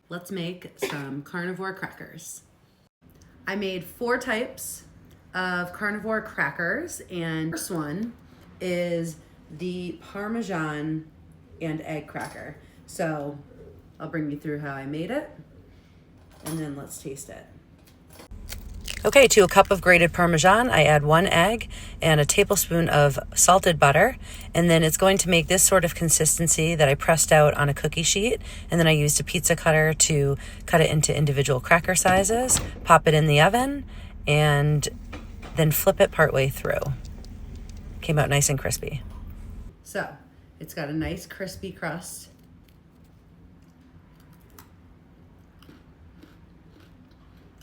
let's make some carnivore crackers. I made 4 types of carnivore crackers, and the first one is the Parmesan and egg cracker. So I'll bring you through how I made it, and then let's taste it. Okay, to a cup of grated Parmesan, I add 1 egg and a tablespoon of salted butter. And then it's going to make this sort of consistency that I pressed out on a cookie sheet. And then I used a pizza cutter to cut it into individual cracker sizes, pop it in the oven, and then flip it partway through. Came out nice and crispy. So it's got a nice crispy crust.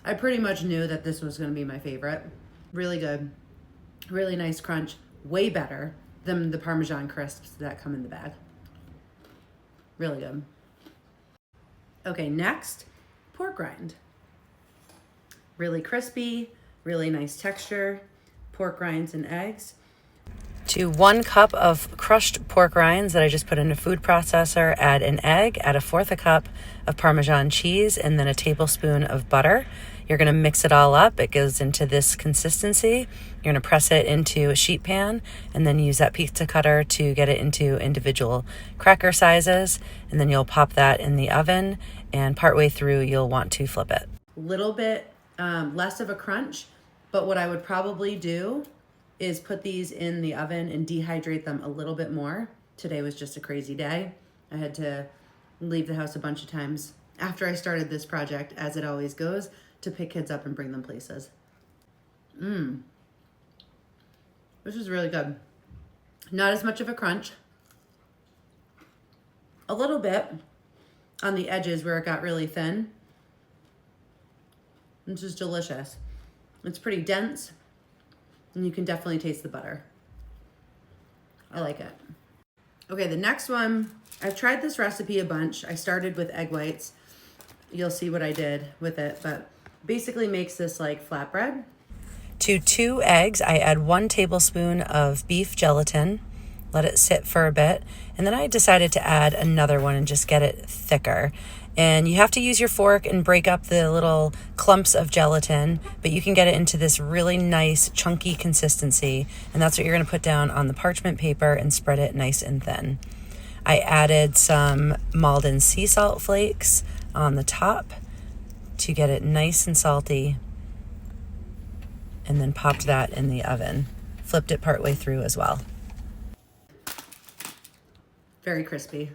I pretty much knew that this was going to be my favorite. Really good, really nice crunch, way better than the Parmesan crisps that come in the bag. Really good. Okay, next, pork rind. Really crispy, really nice texture, pork rinds and eggs. To 1 cup of crushed pork rinds that I just put in a food processor, add an egg, add 1/4 cup of Parmesan cheese, and then a tablespoon of butter. You're going to mix it all up. It goes into this consistency. You're going to press it into a sheet pan and then use that pizza cutter to get it into individual cracker sizes. And then you'll pop that in the oven, and partway through you'll want to flip it. A little bit less of a crunch, but what I would probably do is put these in the oven and dehydrate them a little bit more. Today was just a crazy day. I had to leave the house a bunch of times after I started this project, as it always goes, to pick kids up and bring them places. This is really good. Not as much of a crunch. A little bit on the edges where it got really thin. This is delicious. It's pretty dense, and you can definitely taste the butter. I like it. Okay, the next one, I've tried this recipe a bunch. I started with egg whites. You'll see what I did with it, but basically makes this like flatbread. To 2 eggs, I add 1 tablespoon of beef gelatin, let it sit for a bit, and then I decided to add another one and just get it thicker. And you have to use your fork and break up the little clumps of gelatin, but you can get it into this really nice chunky consistency, and that's what you're going to put down on the parchment paper and spread it nice and thin. I added some Maldon sea salt flakes on the top to get it nice and salty, and then popped that in the oven. Flipped it partway through as well. Very crispy.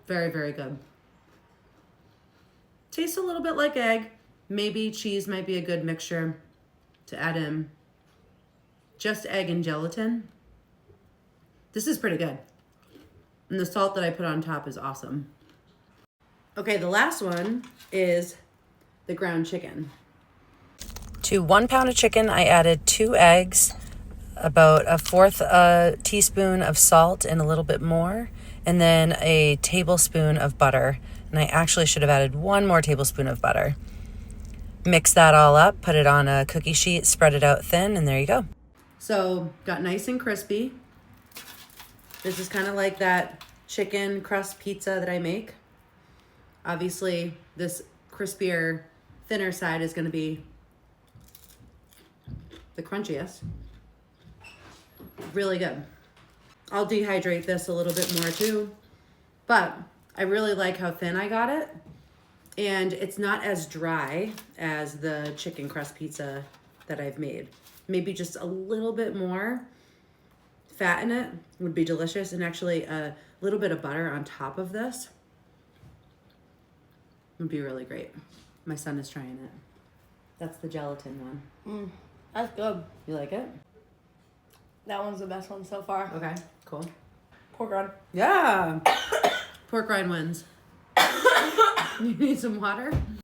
Very, very good. Tastes a little bit like egg. Maybe cheese might be a good mixture to add in. Just egg and gelatin. This is pretty good. And the salt that I put on top is awesome. Okay, the last one is the ground chicken. To 1 pound of chicken, I added 2 eggs, about 1/4 teaspoon of salt and a little bit more, and then a tablespoon of butter. And I actually should have added 1 more tablespoon of butter. Mix that all up, put it on a cookie sheet, spread it out thin, and there you go. So got nice and crispy. This is kind of like that chicken crust pizza that I make. Obviously, this crispier, thinner side is going to be the crunchiest. Really good. I'll dehydrate this a little bit more too, but I really like how thin I got it, and it's not as dry as the chicken crust pizza that I've made. Maybe just a little bit more fat in it would be delicious, and actually a little bit of butter on top of this would be really great. My son is trying it. That's the gelatin one. That's good. You like it? That one's the best one so far. Okay, cool. Pork rind. Yeah. Pork rind wins. You need some water?